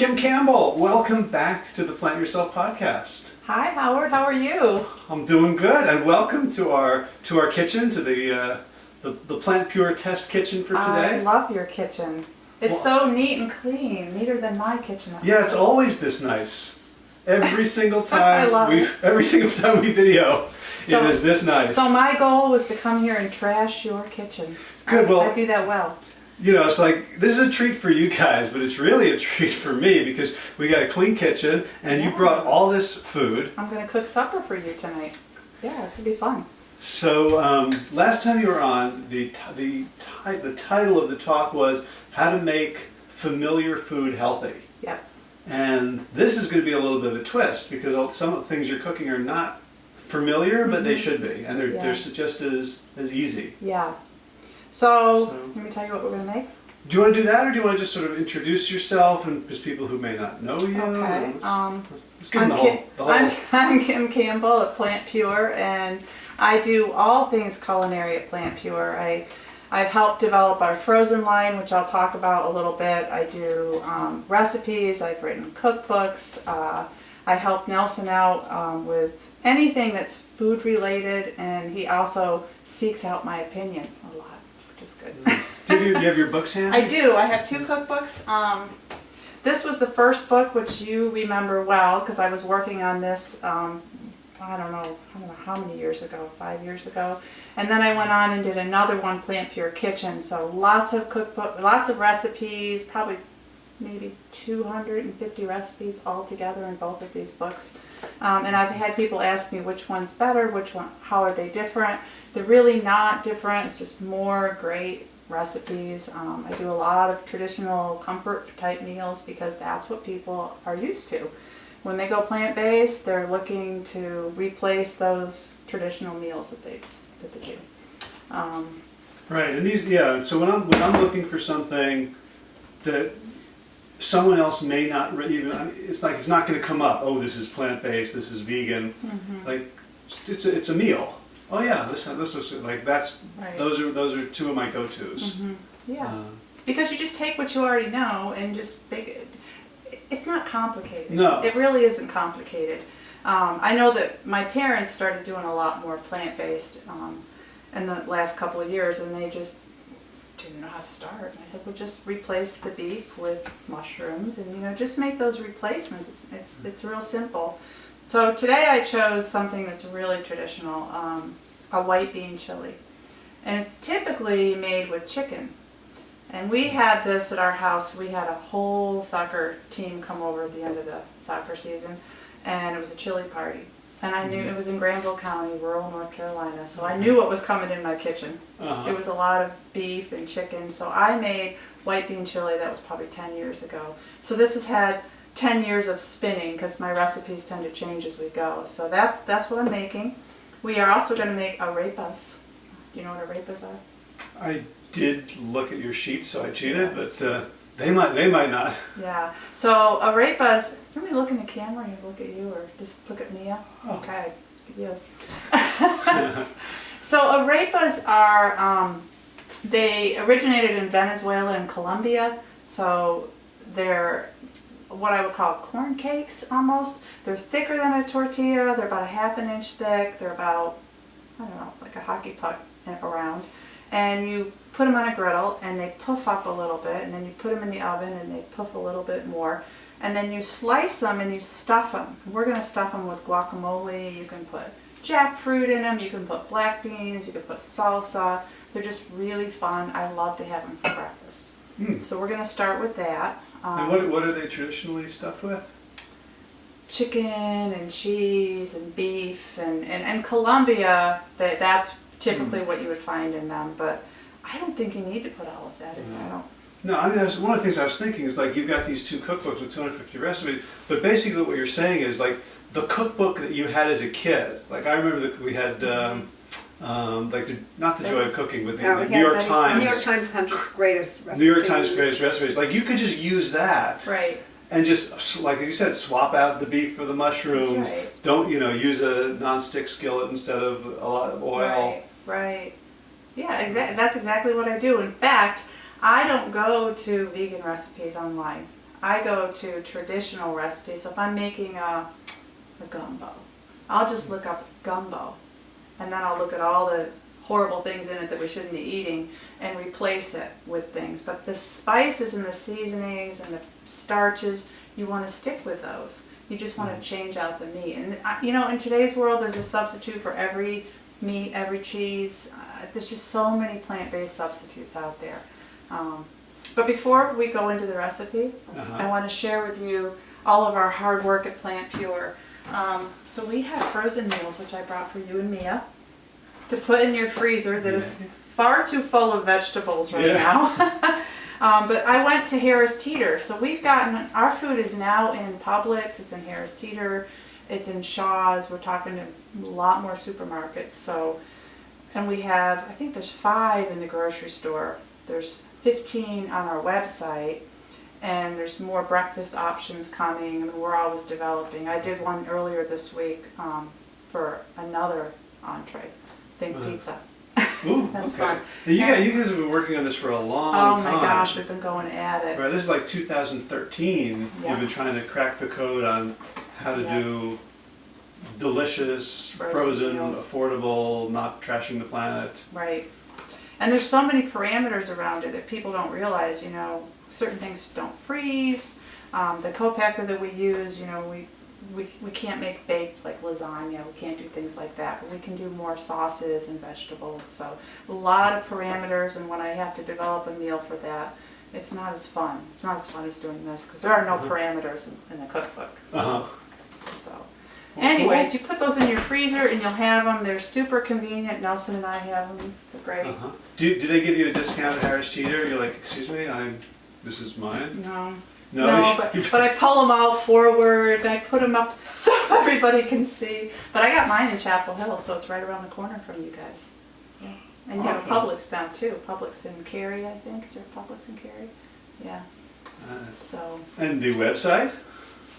Kim Campbell, welcome back to the Plant Yourself podcast. Hi Howard, how are you? I'm doing good, and welcome to our kitchen, to the Plant Pure Test kitchen for today. I love your kitchen. It's so neat and clean, neater than my kitchen. Yeah, it's always this nice. Every single time every single time we video, it is this nice. So my goal was to come here and trash your kitchen. Good, I do that well. You know, it's like, this is a treat for you guys, but it's really a treat for me because we got a clean kitchen and you brought all this food. I'm going to cook supper for you tonight. Yeah, this will be fun. So last time you were on, the title of the talk was How to Make Familiar Food Healthy. Yep. And this is going to be a little bit of a twist because some of the things you're cooking are not familiar, but they should be. And they're just as easy. Yeah. So, let me tell you what we're going to make. Do you want to do that, or do you want to just sort of introduce yourself and just people who may not know you? Okay. Let's give them the whole. I'm Kim Campbell at Plant Pure, and I do all things culinary at Plant Pure. I've helped develop our frozen line, which I'll talk about a little bit. I do recipes. I've written cookbooks. I help Nelson out with anything that's food related, and he also seeks out my opinion a lot, which is good. Do you have your books handy? I do. I have 2 cookbooks. This was the first book, which you remember well, because I was working on this, I don't know how many years ago, 5 years ago. And then I went on and did another one, Plant Pure Kitchen. So lots of lots of recipes, probably maybe 250 recipes altogether in both of these books. And I've had people ask me which one's better, how are they different. They're really not different, it's just more great recipes. I do a lot of traditional comfort type meals because that's what people are used to. When they go plant-based, they're looking to replace those traditional meals that they do. Right, and these, so when I'm looking for something that someone else may not even, it's like it's not going to come up. Oh, this is plant-based. This is vegan. Mm-hmm. Like it's a meal. Oh yeah, this looks like that's right. Those are 2 of my go-tos. Mm-hmm. Yeah, because you just take what you already know and just make it. It's not complicated. No, it really isn't complicated. I know that my parents started doing a lot more plant-based in the last couple of years, and they just didn't know how to start. And I said, well, just replace the beef with mushrooms, and just make those replacements. It's real simple. So today I chose something that's really traditional, a white bean chili, and it's typically made with chicken. And we had this at our house. We had a whole soccer team come over at the end of the soccer season, and it was a chili party. And I knew it was in Granville County, rural North Carolina, so I knew what was coming in my kitchen. It was a lot of beef and chicken, so I made white bean chili. That was probably 10 years ago. So this has had 10 years of spinning because my recipes tend to change as we go. So that's what I'm making. We are also going to make arepas. Do you know what arepas are? I did look at your sheet, so I cheated, but they might not. Yeah. So arepas. Let me look in the camera and look at you, or just look at Mia. Oh. Okay, you. So arepas are. They originated in Venezuela and Colombia. So they're what I would call corn cakes almost. They're thicker than a tortilla. They're about a ½ an inch thick. They're about, I don't know, like a hockey puck around. And you put them on a griddle and they puff up a little bit, and then you put them in the oven and they puff a little bit more. And then you slice them and you stuff them. We're going to stuff them with guacamole. You can put jackfruit in them. You can put black beans. You can put salsa. They're just really fun. I love to have them for breakfast. So we're going to start with that. And what are they traditionally stuffed with? Chicken and cheese and beef and Colombia. That's typically what you would find in them. But I don't think you need to put all of that in there. I don't. No, I mean, one of the things I was thinking is like you've got these 2 cookbooks with 250 recipes, but basically what you're saying is like the cookbook that you had as a kid. Like I remember that we had not the Joy of Cooking, but the New York Times. New York Times 100's Greatest Recipes. New York Times Greatest Recipes. Like you could just use that. Right. And just, like you said, swap out the beef for the mushrooms. Right. Don't, use a non-stick skillet instead of a lot of oil. Right. Yeah, exactly. That's exactly what I do. In fact, I don't go to vegan recipes online. I go to traditional recipes. So if I'm making a gumbo, I'll just look up gumbo, and then I'll look at all the horrible things in it that we shouldn't be eating and replace it with things. But the spices and the seasonings and the starches, you want to stick with those. You just want to change out the meat. And you know, in today's world, there's a substitute for every meat, every cheese. There's just so many plant-based substitutes out there. But before we go into the recipe, I want to share with you all of our hard work at Plant Pure. So we have frozen meals, which I brought for you and Mia, to put in your freezer that is far too full of vegetables right now. But I went to Harris Teeter. So we've gotten, our food is now in Publix, it's in Harris Teeter, it's in Shaw's. We're talking to a lot more supermarkets. So, and we have, I think there's 5 in the grocery store. There's 15 on our website. And there's more breakfast options coming, and we're always developing. I did one earlier this week for another entree, pizza. Ooh, That's okay. fun. And you guys have been working on this for a long time. Oh my gosh, we've been going at it. Right, this is like 2013. Yeah. You've been trying to crack the code on how to do delicious, frozen, meals. Affordable, not trashing the planet. Right. And there's so many parameters around it that people don't realize, you know. Certain things don't freeze. The co-packer that we use, you know, we can't make baked like lasagna. We can't do things like that. But we can do more sauces and vegetables. So a lot of parameters. And when I have to develop a meal for that, it's not as fun. It's not as fun as doing this because there are no parameters in the cookbook. So, anyways, you put those in your freezer and you'll have them. They're super convenient. Nelson and I have them. They're great. Do they give you a discount at Harris Teeter? You're like, excuse me, this is mine? No. No, but I pull them all forward. I put them up so everybody can see. But I got mine in Chapel Hill, so it's right around the corner from you guys. Yeah. And you have a Publix down too. Publix in Cary, I think. Is there a Publix in Cary? Yeah. So. And the website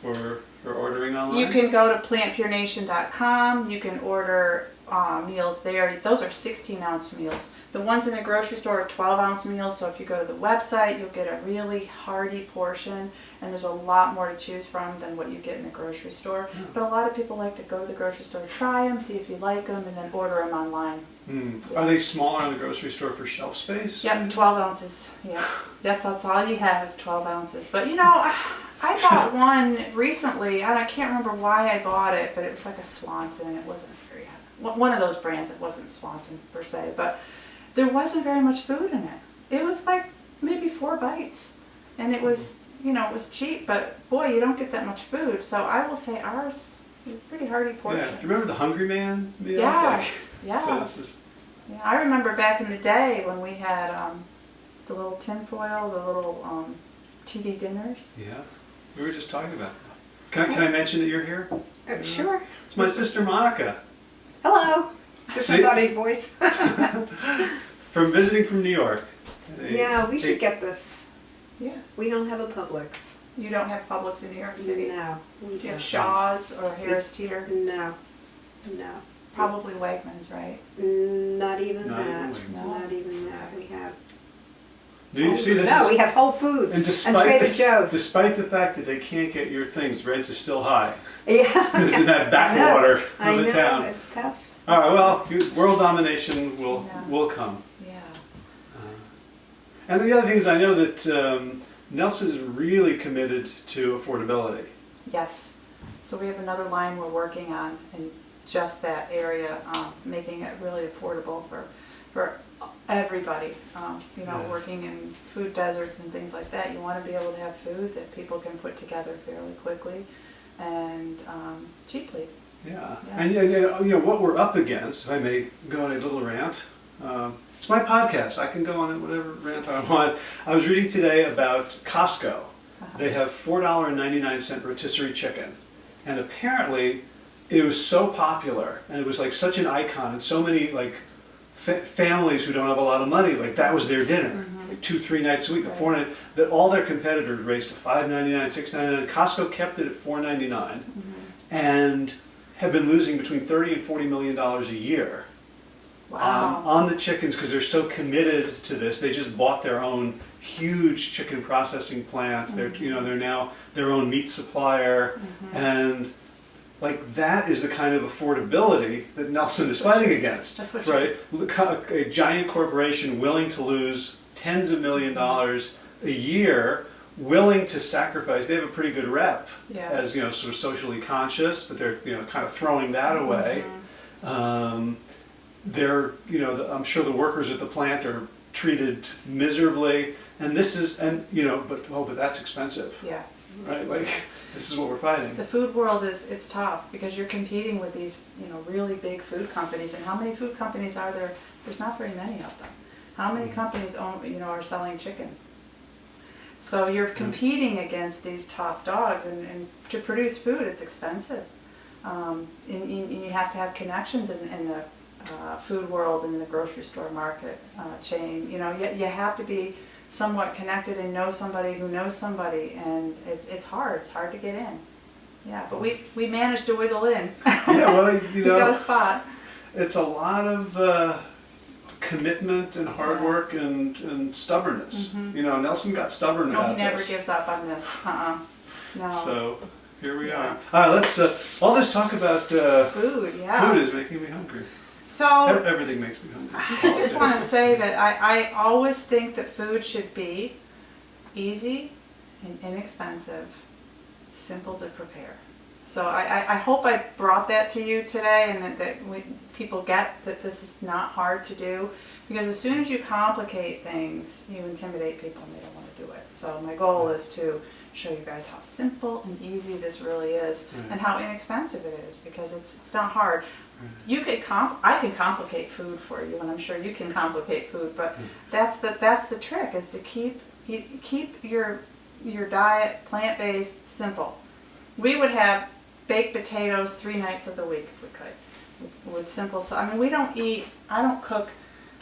for ordering online? You can go to plantpurenation.com. You can order meals there. Those are 16-ounce meals. The ones in the grocery store are 12-ounce meals, so if you go to the website, you'll get a really hearty portion, and there's a lot more to choose from than what you get in the grocery store. Yeah. But a lot of people like to go to the grocery store, try them, see if you like them, and then order them online. Yeah. Are they smaller in the grocery store for shelf space? Yep, 12 ounces. Yeah, that's all you have is 12 ounces. But you know, I bought one recently, and I can't remember why I bought it, but it was like a Swanson. It wasn't very, one of those brands. It wasn't Swanson per se, but there wasn't very much food in it. It was like maybe 4 bites. And it was, you know, it was cheap, but boy, you don't get that much food. So I will say ours is pretty hearty portion. Yeah. Do you remember the Hungry Man meals? Yes, yes. So yeah, I remember back in the day when we had the little tinfoil, the little TV dinners. Yeah, we were just talking about that. Can I mention that you're here? Sure. It's my sister Monica. Hello. That's a funny voice. Visiting from New York. Yeah, we should get this. Yeah. We don't have a Publix. You don't have Publix in New York City? No. Do you have Shaw's or Harris Teeter? No. Probably Wegmans, right? Not even that. No. Not even that. We have. We have Whole Foods and Trader Joe's. Despite the fact that they can't get your things, rent is still high. Yeah. This is that backwater of the town. It's tough. All right, well, world domination will come. Yeah. And the other thing is, I know that Nelson is really committed to affordability. Yes. So we have another line we're working on in just that area, making it really affordable for everybody. Working in food deserts and things like that, you want to be able to have food that people can put together fairly quickly and cheaply. Yeah. And what we're up against, if I may go on a little rant, it's my podcast. I can go on whatever rant I want. I was reading today about Costco. They have $4.99 rotisserie chicken. And apparently it was so popular and it was like such an icon and so many like families who don't have a lot of money, like that was their dinner. Like 2-3 nights a week, right. 4 nights, that all their competitors raised to $5.99, $6.99. Costco kept it at $4.99 and have been losing between $30 and $40 million a year Wow. on the chickens because they're so committed to this. They just bought their own huge chicken processing plant. They're they're now their own meat supplier, and like that is the kind of affordability that Nelson is fighting against. That's what right? A giant corporation willing to lose tens of $millions a year, willing to sacrifice. They have a pretty good rep as sort of socially conscious, but they're kind of throwing that away. They're I'm sure the workers at the plant are treated miserably, and this is but that's expensive. Yeah. Right, like this is what we're fighting. The food world it's tough because you're competing with these really big food companies, and how many food companies are there? There's not very many of them. How many companies are selling chicken? So you're competing against these top dogs, and to produce food, it's expensive. And you have to have connections in the food world and in the grocery store market chain. You have to be somewhat connected and know somebody who knows somebody, and it's hard. It's hard to get in. Yeah, but we managed to wiggle in. Yeah, well, we got a spot. It's a lot of commitment and hard work and stubbornness. Nelson got stubborn about this. No, he never gives up on this. No. So here we are. All right, let's all this talk about food. Yeah. Food is making me hungry. So everything makes me hungry. I just want to say that I always think that food should be easy and inexpensive, simple to prepare. So I hope I brought that to you today, and that people get that this is not hard to do, because as soon as you complicate things, you intimidate people and they don't want to do it. So my goal is to show you guys how simple and easy this really is, and how inexpensive it is, because it's not hard. You could I can complicate food for you, and I'm sure you can complicate food, but that's the trick, is to keep your diet plant-based, simple. We would have baked potatoes 3 nights of the week if we could, with simple. So I don't cook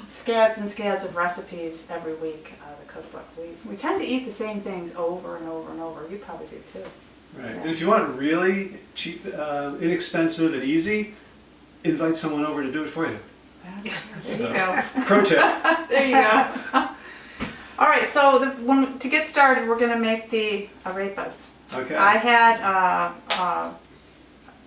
scads and scads of recipes every week out of the cookbook. We tend to eat the same things over and over and over. You probably do too. Right. Yeah. And if you want it really cheap, inexpensive, and easy, invite someone over to do it for you. There you go. Pro tip. There you go. All right, so to get started, we're going to make the arepas. Okay. I had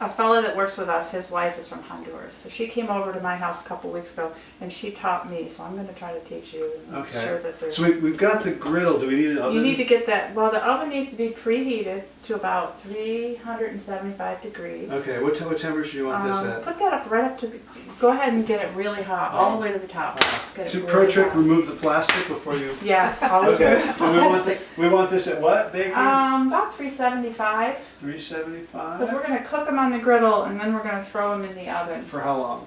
a fellow that works with us, his wife is from Honduras. So she came over to my house a couple weeks ago, and she taught me. So I'm going to try to teach you. And Okay. make sure that there's. So we've got the griddle. Do we need an oven? You need to get that. Well, the oven needs to be preheated to about 375 degrees. Okay. What temperature do you want this at? Put that up right up to the. Go ahead and get it really hot, all the way to the top. Let's get it So really pro trick: hot. remove the plastic before you. Yes, always Okay. remove the So plastic. we want this at what baking? About 375. 375. Because we're going to cook them on the griddle, and then we're going to throw them in the oven. For how long?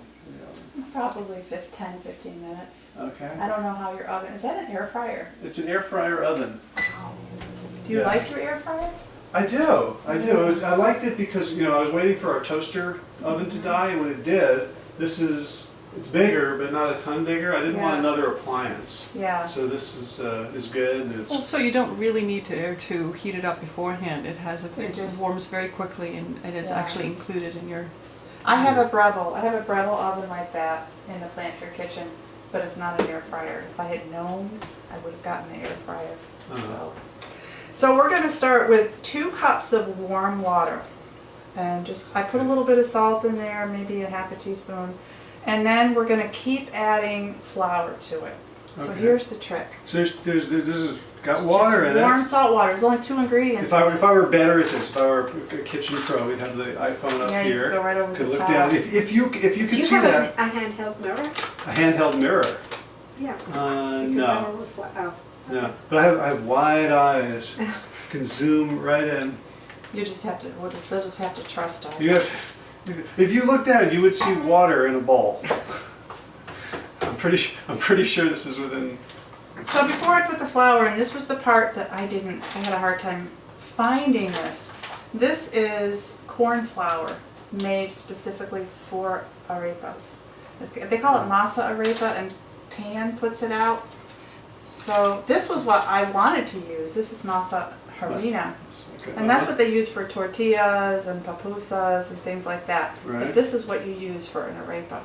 Probably 10, 15 minutes. Okay. I don't know how your oven, is that an air fryer? It's an air fryer oven. Do you Yeah. like your air fryer? I do. I liked it because I was waiting for our toaster oven to die, and when it did, it's bigger, but not a ton bigger. I didn't want another appliance. Yeah. So this is good, and it's. So you don't really need to heat it up beforehand. It just warms very quickly, and it's actually included in your. I have a Breville. I have a Breville oven like that in the Plant Your Kitchen, but it's not an air fryer. If I had known, I would have gotten the air fryer. So we're going to start with 2 cups of warm water, and I put a little bit of salt in there, maybe a half a teaspoon. And then we're going to keep adding flour to it. So here's the trick. So this has got water in it. Warm salt water. There's only 2 ingredients. If I were better at this, if I were a kitchen pro, we'd have the iPhone up you here. could go right over Could the look top. down. If you could Do you see have that a handheld mirror? a handheld mirror. Yeah. No. No. But I have wide eyes. Can zoom right in. You just have to. They'll just have to trust us. If you looked at it, you would see water in a bowl. I'm pretty sure this is within. So before I put the flour in, this was the part that I had a hard time finding this. This is corn flour made specifically for arepas. They call it masa arepa, and Pan puts it out. So this was what I wanted to use. This is masa harina. And that's what they use for tortillas and pupusas and things like that. Right. But this is what you use for an arepa.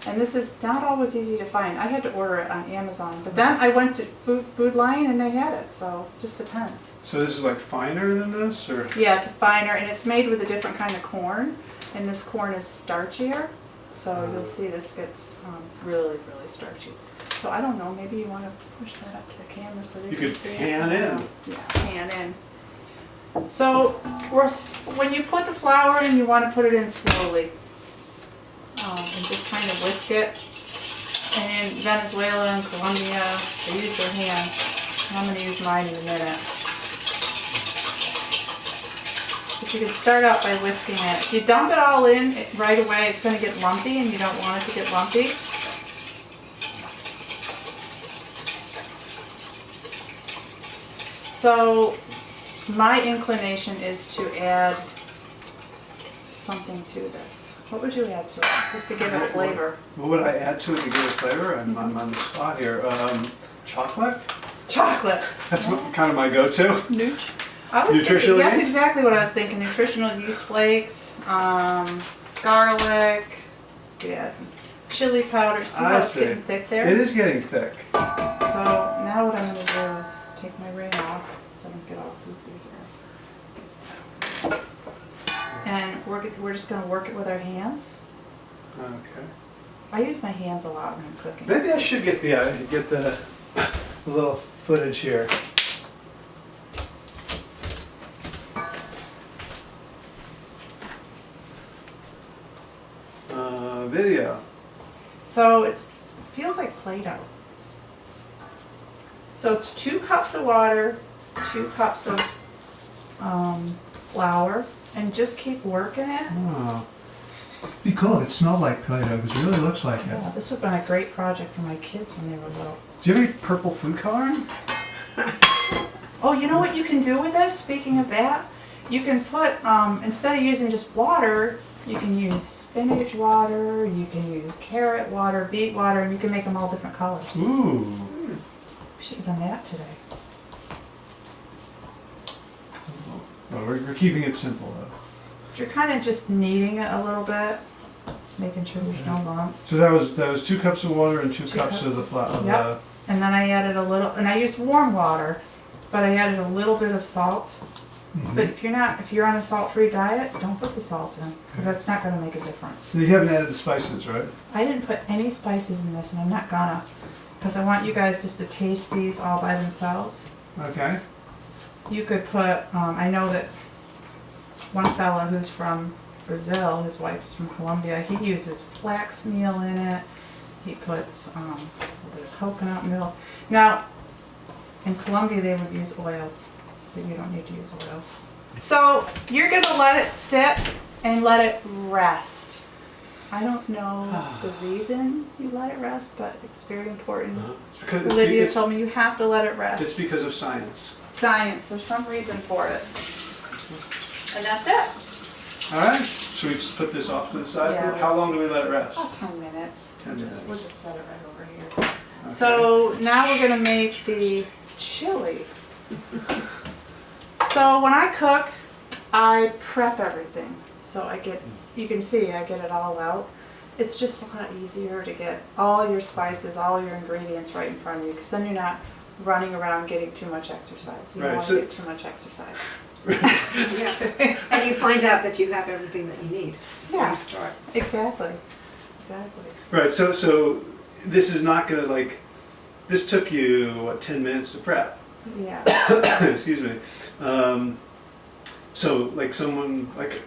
And this is not always easy to find. I had to order it on Amazon, but then I went to Food Lion and they had it, so just depends. So this is like finer than this, or? Yeah, it's finer and it's made with a different kind of corn, and this corn is starchier, so you'll see this gets really, really starchy. So I don't know, maybe you want to push that up to the camera so they You can could see pan it. in. Yeah, pan in. So when you put the flour in, you want to put it in slowly. And just kind of whisk it. And in Venezuela and Colombia, they use their hands. I'm going to use mine in a minute. But you can start out by whisking it. If you dump it all in right away, it's going to get lumpy, and you don't want it to get lumpy. So my inclination is to add something to this. What would you add to it, just to give it flavor? What would I add to it to give it flavor? I'm on the spot here. Chocolate? Chocolate. That's kind of my go-to. Nooch. I was thinking, Nutritional that's yeast? exactly what I was thinking. Nutritional yeast flakes, garlic, yeah, chili powder. See how it's getting thick there? It is getting thick. So now what I'm going to do is take my ring off so I don't get all goopy here. And we're just going to work it with our hands. Okay. I use my hands a lot when I'm cooking. Maybe I should get the little footage here. Video. So it feels like Play-Doh. So it's 2 cups of water, 2 cups of flour, and just keep working it. Oh. Be cool if it smelled like Play-Doh, because it really looks like it. Yeah, this would have been a great project for my kids when they were little. Do you have any purple food coloring? Oh, you know what you can do with this? Speaking of that, you can put, instead of using just water, you can use spinach water, you can use carrot water, beet water, and you can make them all different colors. Ooh. We should have done that today. Well, we're keeping it simple though. You're kind of just kneading it a little bit, making sure there's no lumps. So that was 2 cups of water and 2 2 cups of the flour. Yep. And then I added a little, and I used warm water, but I added a little bit of salt. But if you're on a salt-free diet, don't put the salt in, because that's not going to make a difference. So you haven't added the spices, right? I didn't put any spices in this, and I'm not gonna, because I want you guys just to taste these all by themselves. Okay. You could put, I know that one fella who's from Brazil, his wife is from Colombia, he uses flax meal in it. He puts a little bit of coconut milk. Now, in Colombia they would use oil, but you don't need to use oil. So you're gonna let it sit and let it rest. I don't know the reason you let it rest, but it's very important. It's because Olivia told me you have to let it rest. It's because of science. Science, there's some reason for it. And that's it. All right. Should we just put this off to the side? Yeah, How long do we let it rest? About 10 minutes. 10 minutes. We'll just set it right over here. Okay. So now we're gonna make the chili. So when I cook, I prep everything. So I get, you can see I get it all out. It's just a lot easier to get all your spices, all your ingredients right in front of you, because then you're not running around getting too much exercise. You don't Right, want so- to get too much exercise. Yeah. And you find out that you have everything that you need when Yeah. you start. Exactly. Exactly. Right. So this is not gonna this took you what 10 minutes to prep. Yeah. Excuse me. So like someone like,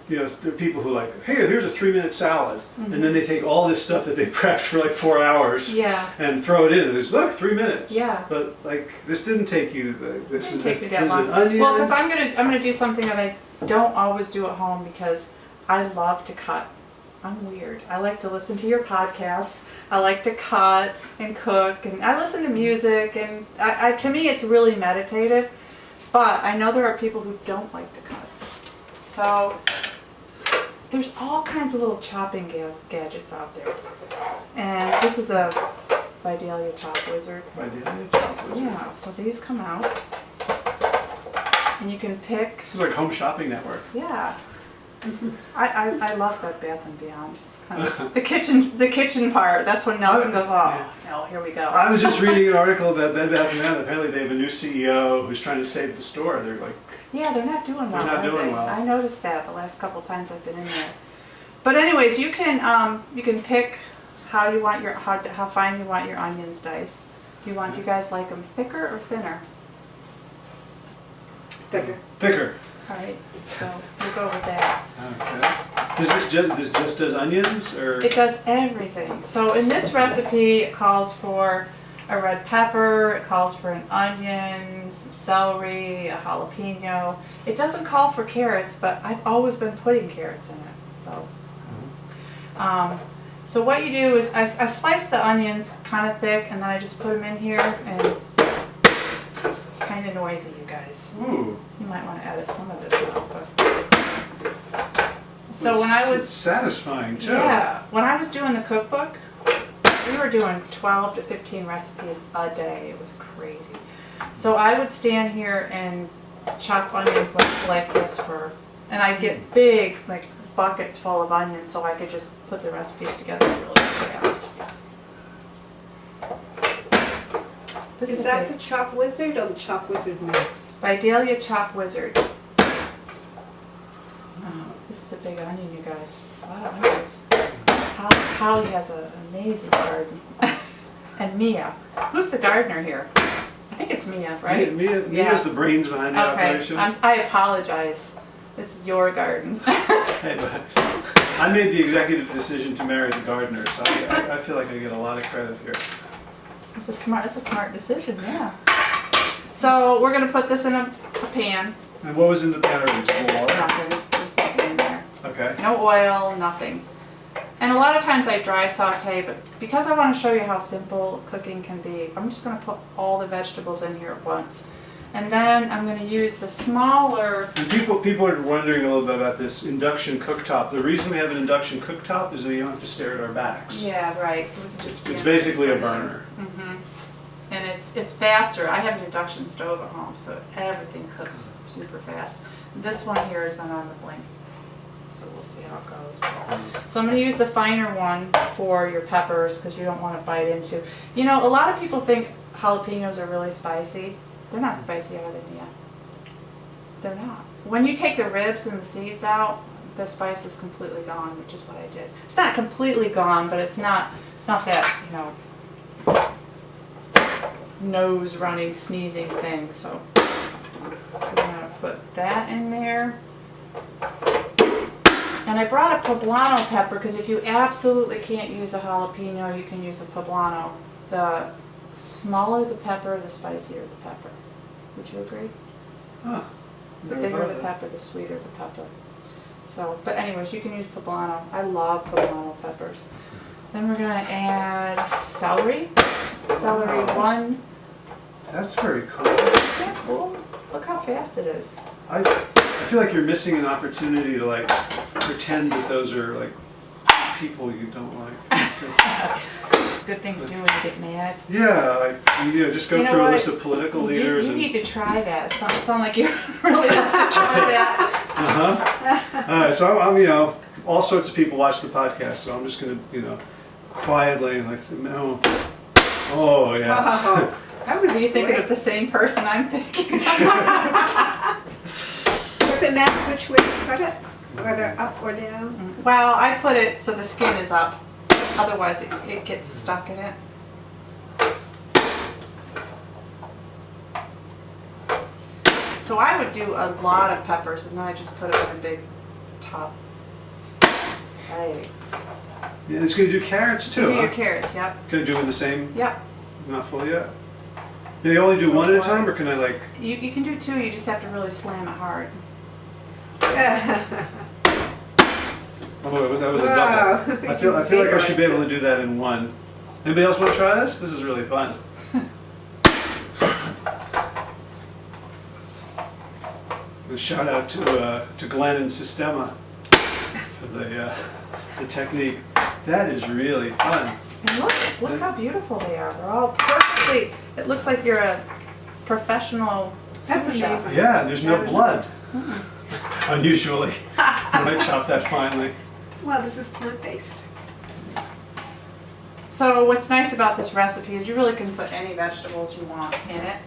there are people who hey, here's a 3-minute salad, and then they take all this stuff that they prepped for like 4 hours Yeah. and throw it in. And it's look 3 minutes. Yeah. But this didn't take you. This Didn't is take me this that is long. an onion. Well, because I'm gonna do something that I don't always do at home, because I love to cut. I'm weird. I like to listen to your podcasts. I like to cut and cook, and I listen to music, and to me it's really meditative. But I know there are people who don't like to cut. So there's all kinds of little chopping gadgets out there. And this is a Vidalia Chop Wizard. Yeah, so these come out. And you can pick. It's like Home Shopping Network. Yeah. I love Bed Bath & Beyond. It's The kitchen part. That's when Nelson goes, oh, no, here we go. I was just reading an article about Bed Bath & Beyond. Apparently they have a new CEO who's trying to save the store. They're like, Yeah, they're not doing well. They're not are doing they? well. I noticed that the last couple times I've been in there. But anyways, you can pick how you want how fine you want your onions diced. Do you guys like them thicker or thinner? thicker. All right, so we'll go with that. Okay. This just does onions, or? It does everything. So in this recipe, it calls for a red pepper, it calls for an onion, some celery, a jalapeno. It doesn't call for carrots, but I've always been putting carrots in it. So what you do is I slice the onions kind of thick, and then I just put them in here, and it's kind of noisy, you guys. Ooh. You might want to edit some of this out, but. So when I was it's satisfying too. Yeah, when I was doing the cookbook, we were doing 12 to 15 recipes a day. It was crazy. So I would stand here and chop onions like this and I'd get big, like buckets full of onions, so I could just put the recipes together really fast. This Is that the Chop Wizard or the Chop Wizard Mix? by Dahlia Chop Wizard. This is a big onion, you guys. A lot of onions. Holly has an amazing garden. And Mia. Who's the gardener here? I think it's Mia, right? Mia's the brains behind the operation. I apologize. It's your garden. Hey, but I made the executive decision to marry the gardener, so I feel like I get a lot of credit here. It's a smart decision, yeah. So we're gonna put this in a pan. And what was in the pan originally? Water? Nothing. Just nothing in there. Okay. No oil, nothing. And a lot of times I dry saute, but because I want to show you how simple cooking can be, I'm just going to put all the vegetables in here at once. And then I'm going to use the smaller... And people are wondering a little bit about this induction cooktop. The reason we have an induction cooktop is that you don't have to stare at our backs. Yeah, right. So we can just It's basically a burner. Mm-hmm. And it's faster. I have an induction stove at home, so everything cooks super fast. This one here has been on the blink, so we'll see how it goes. So I'm going to use the finer one for your peppers because you don't want to bite into. You know, a lot of people think jalapenos are really spicy. They're not spicy, are they, Mia? They're not. When you take the ribs and the seeds out, the spice is completely gone, which is what I did. It's not completely gone, but it's not that, you know, nose running, sneezing thing. So I'm gonna put that in there. And I brought a poblano pepper because if you absolutely can't use a jalapeno, you can use a poblano. The smaller the pepper, the spicier the pepper. Would you agree? Huh. The bigger the pepper, the sweeter the pepper. So, but anyways, you can use poblano. I love poblano peppers. Then we're gonna add celery. Celery one. That's very cool. Isn't that cool? Look how fast it is. I feel like you're missing an opportunity to like pretend that those are like people you don't like. It's a good thing to do when you get mad. Yeah, like just go through a list of political leaders. You need to try that. It sounds like you really have to try that. All right, so I'm all sorts of people watch the podcast, so I'm just gonna quietly like oh yeah. Oh, that was Are you thinking great. of the same person I'm thinking? Does it matter which way you cut it? Whether up or down? Well, I put it so the skin is up. Otherwise, it gets stuck in it. So I would do a lot of peppers, and then I just put them in a big tub. Right. Yeah, it's gonna do carrots too. Do Huh? your carrots, yep. Can I do it in the same Yep. mouthful yet? Do they only do one at a time, or can I like? You can do two, you just have to really slam it hard. Oh, that was a Wow. double. I feel like I should be able to do that in one. Anybody else want to try this? This is really fun. A shout out to Glenn and Sistema for the technique. That is really fun. And look how beautiful they are. They're all perfectly, it looks like you're a professional That's sous chef. amazing. Yeah, there's no That is- blood. Unusually, when I chop that finely. Well, this is plant-based. So what's nice about this recipe is you really can put any vegetables you want in it.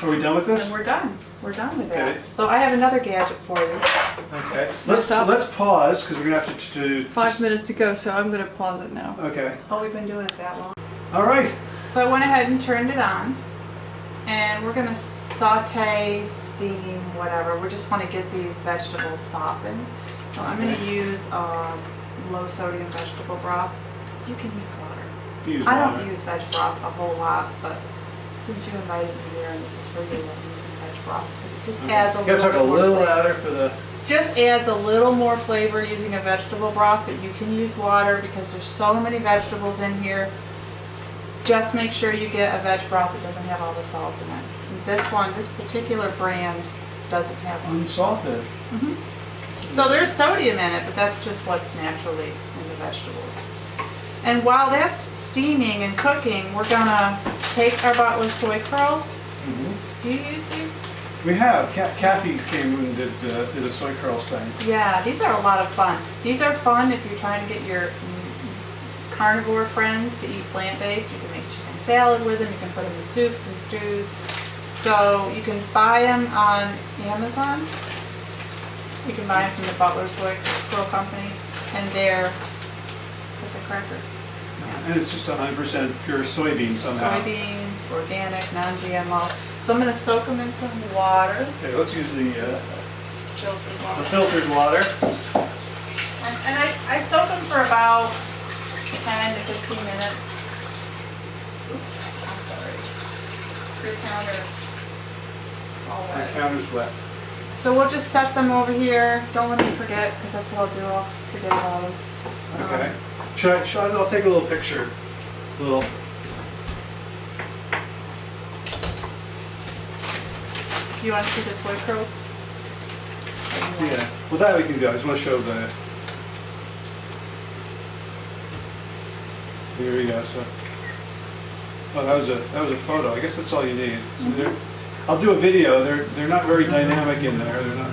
Are we done with this? And we're done. We're done with that. Okay. So I have another gadget for you. Okay. Stop. Let's pause because we're gonna have to 5 minutes to go, so I'm gonna pause it now. Okay. Oh, we've been doing it that long. All right. So I went ahead and turned it on, and we're gonna saute, steam, whatever. We just want to get these vegetables softened. So I'm gonna use low sodium vegetable broth. You can use water. Use I water. don't use veg broth a whole lot, but since you invited me here and this is for you, I'm using veg broth because it just adds a You gotta talk a little more little flavor. louder for the. Just adds a little more flavor using a vegetable broth, but you can use water because there's so many vegetables in here. Just make sure you get a veg broth that doesn't have all the salt in it. And this particular brand doesn't have salt. Unsalted. So there's sodium in it, but that's just what's naturally in the vegetables. And while that's steaming and cooking, we're gonna take our Butler soy curls. Do you use these? We have. Kathy came and did a soy curls thing. Yeah, these are a lot of fun. These are fun if you're trying to get your carnivore friends to eat plant-based. You can make chicken salad with them. You can put them in soups and stews. So you can buy them on Amazon. You can buy them from the Butler Soy Curl Company, and they're with a cracker. And it's just 100% pure soybeans somehow. Soybeans, organic, non-GMO. So I'm going to soak them in some water. Okay, let's use the Filtered water. filtered water. And I soak them for about 10 to 15 minutes. Oops, I'm sorry. Your counter's all The wet. counter's wet. So we'll just set them over here. Don't let me forget, because that's what I'll do. I'll forget about them. Okay. I'll take a little picture. Little. Do you want to see the soy curls? Yeah. Well, that we can do. I just want to show the. Here we go. So. Oh, that was a photo. I guess that's all you need. So I'll do a video. They're not very dynamic in there. They're not.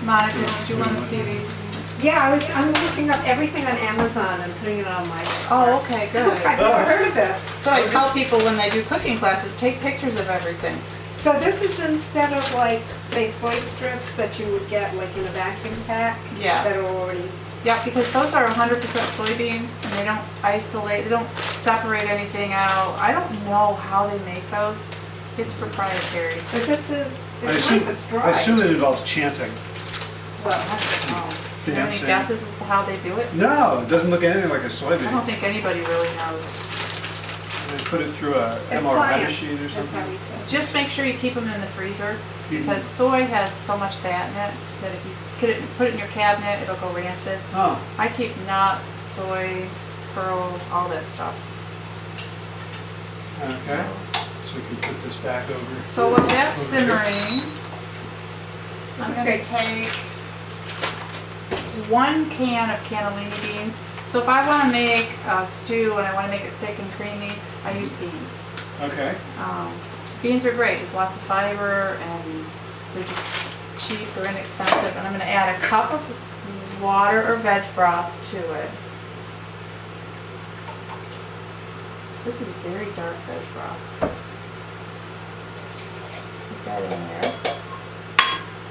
Monica, do you want to see these? Yeah, I'm looking up everything on Amazon and putting it on my Oh, okay, good. I've never heard of this. So I tell people when they do cooking classes, take pictures of everything. So this is instead of like, say, soy strips that you would get like in a vacuum pack? Yeah. That are already... Yeah, because those are 100% soybeans and they don't isolate, they don't separate anything out. I don't know how they make those. It's proprietary. But this is, I it's assume, nice, it's I dry. assume it involves chanting. Well, I don't know. Do you have any Dancing. guesses as to how they do it? No, it doesn't look anything like a I don't soybean. think anybody really knows. They put it through a It's MRI science, machine or that's how something. he says. Just make sure you keep them in the freezer Mhm. because soy has so much fat in it that if you put it in your cabinet, it'll go rancid. Oh, I keep nuts, soy, pearls, all that stuff. okay. So we can put this back over. So while that's over here. simmering, I'm is going great. to take 1 can of cannellini beans. So if I want to make a stew and I want to make it thick and creamy, I use beans. Okay. Beans are great. There's lots of fiber and they're just cheap, they're inexpensive. And I'm going to add a cup of water or veg broth to it. This is very dark veg broth. Put that in there.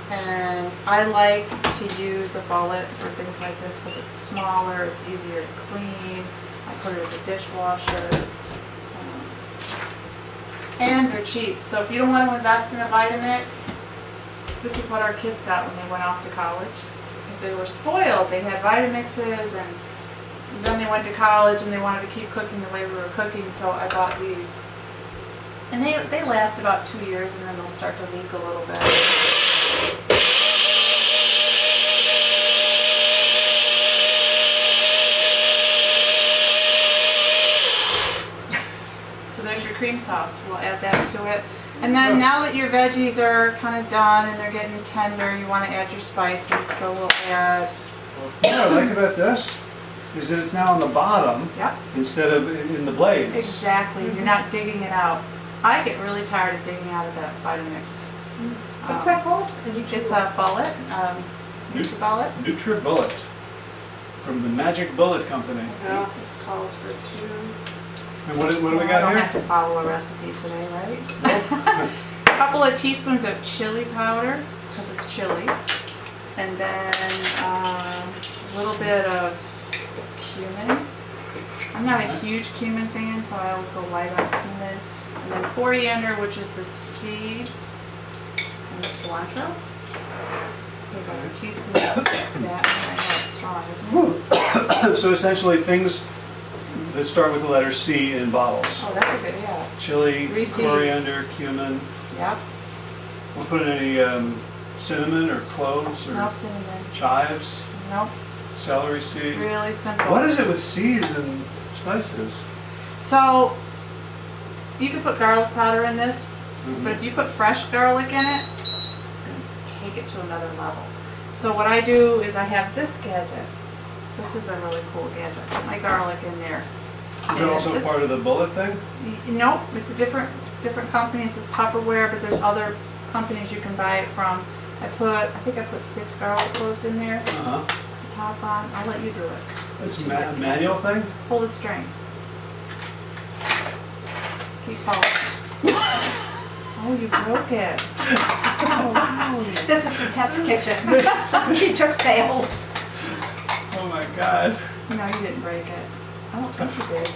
And I like to use a bullet for things like this because it's smaller, it's easier to clean. I put it in the dishwasher. And they're cheap. So if you don't want to invest in a Vitamix, this is what our kids got when they went off to college. Because they were spoiled. They had Vitamixes and then they went to college and they wanted to keep cooking the way we were cooking, so I bought these. And they last about 2 years and then they'll start to leak a little bit. So there's your cream sauce. We'll add that to it. And then now that your veggies are kind of done and they're getting tender, you want to add your spices. So we'll add, What I like about this is that it's now on the bottom yep, instead of in the blades. exactly. You're not digging it out. I get really tired of digging out of that Vitamix. What's that called? It's a bullet, NutriBullet. NutriBullet. from the Magic Bullet Company. Oh, this calls for 2. And what do we I got don't here? have to follow a recipe today, right? A couple of teaspoons of chili powder, because it's chili. And then a little bit of cumin. I'm not a huge cumin fan, so I always go light on cumin. And then coriander, which is the seed, and the cilantro. About a teaspoon of that. I know it's strong, isn't it? So essentially things that start with the letter C in bottles. Oh, that's a good, yeah. Chili, 3 seeds. coriander, cumin. Yep. We'll put in any cinnamon or cloves or No cinnamon. chives, Nope. celery seed. Really simple. What is it with C's and spices? So, you could put garlic powder in this, Mhm. but if you put fresh garlic in it, it's going to take it to another level. So what I do is I have this gadget. This is a really cool gadget. Put my garlic in there. Is it also part of the bullet thing? Nope, it's a different company. It says Tupperware, but there's other companies you can buy it from. I think I put 6 garlic cloves in there. Uh-huh. The top on. I'll let you do it. It's a manual thing? Pull the string. Keep following. Oh, you broke it. Oh, wow. This is the test kitchen. He just failed. Oh my god. No, you didn't break it. I don't think you did.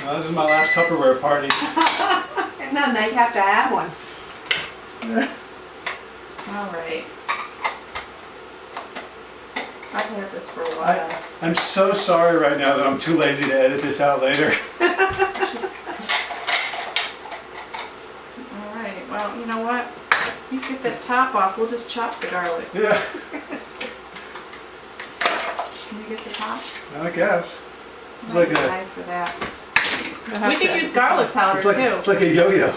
Well, this is my last Tupperware party. No, now you have to have one. All right. I've had this for a while. I'm so sorry right now that I'm too lazy to edit this out later. All right. Well, you know what? You get this top off. We'll just chop the garlic. Yeah, Can you get the top? I guess. It's Might like be a, knife for that. I have We to could add use this garlic powder it's too. like a yo-yo.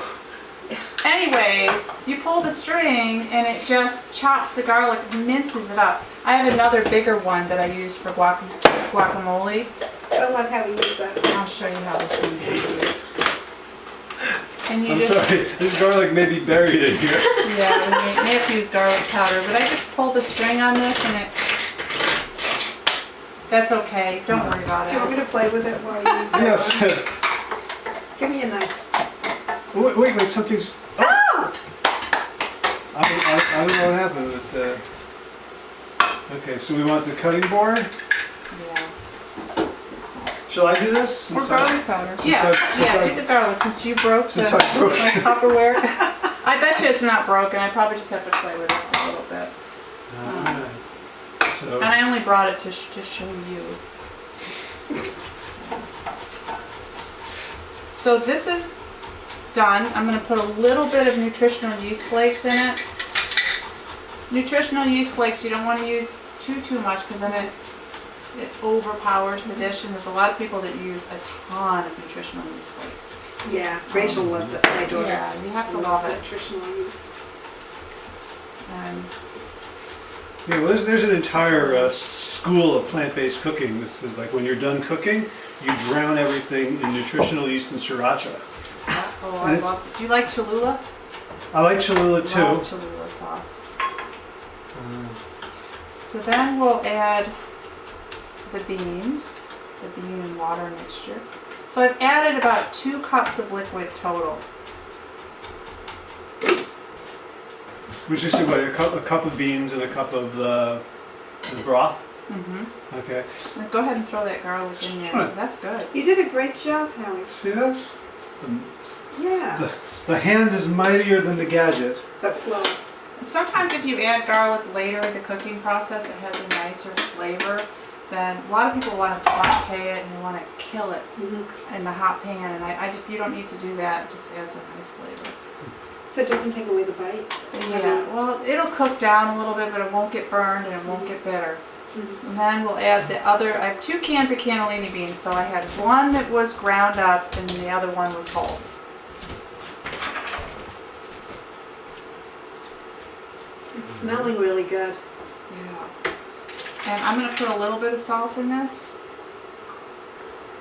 Anyways, you pull the string and it just chops the garlic, minces it up. I have another bigger one that I use for guacamole. Don't let how we use that. I'll show you how this one is used. And you I'm just, sorry, this garlic may be buried in here. yeah, you may have to use garlic powder, but I just pull the string on this and it, that's okay, don't worry about Do you want me it. to play with it while you do Yes. Give me a knife. Wait, something's... Oh! I don't know what happened with the... Okay, so we want the cutting board. Yeah. Shall I do this? Or garlic powder. Yeah, I- do the garlic since you broke Since I broke my Tupperware. I bet you it's not broken, I probably just have to play with it for a little bit. Alright. So, And I only brought it to show you. So this is done. I'm going to put a little bit of nutritional yeast flakes in it. Nutritional yeast flakes, you don't want to use too much because then it overpowers the dish, and there's a lot of people that use a ton of nutritional yeast flakes. Yeah, Rachel loves it, my daughter. Yeah, you have to loves love it. nutritional use. yeah, well, there's an entire school of plant-based cooking. This is like when you're done cooking, you drown everything in nutritional yeast and sriracha. Oh, I love it. Do you like Cholula? I like Cholula too. Love Cholula sauce. So then we'll add the beans, the bean and water mixture. So I've added about 2 cups of liquid total. Which is what, a cup of beans and a cup of the broth? Mm-hmm. Okay. Now go ahead and throw that garlic in there. Right. That's good. You did a great job, Howie. See this? Yeah, The hand is mightier than the gadget. but slow. And sometimes if you add garlic later in the cooking process, it has a nicer flavor. Then a lot of people want to saute it and they want to kill it in the hot pan, and I just, you don't need to do that. It just adds a nice flavor. So it doesn't take away the bite? Yeah, well, it'll cook down a little bit, but it won't get burned and it won't get bitter. And then we'll add the other, I have 2 cans of cannellini beans, so I had one that was ground up and the other one was whole. It's smelling really good. Yeah. And I'm going to put a little bit of salt in this.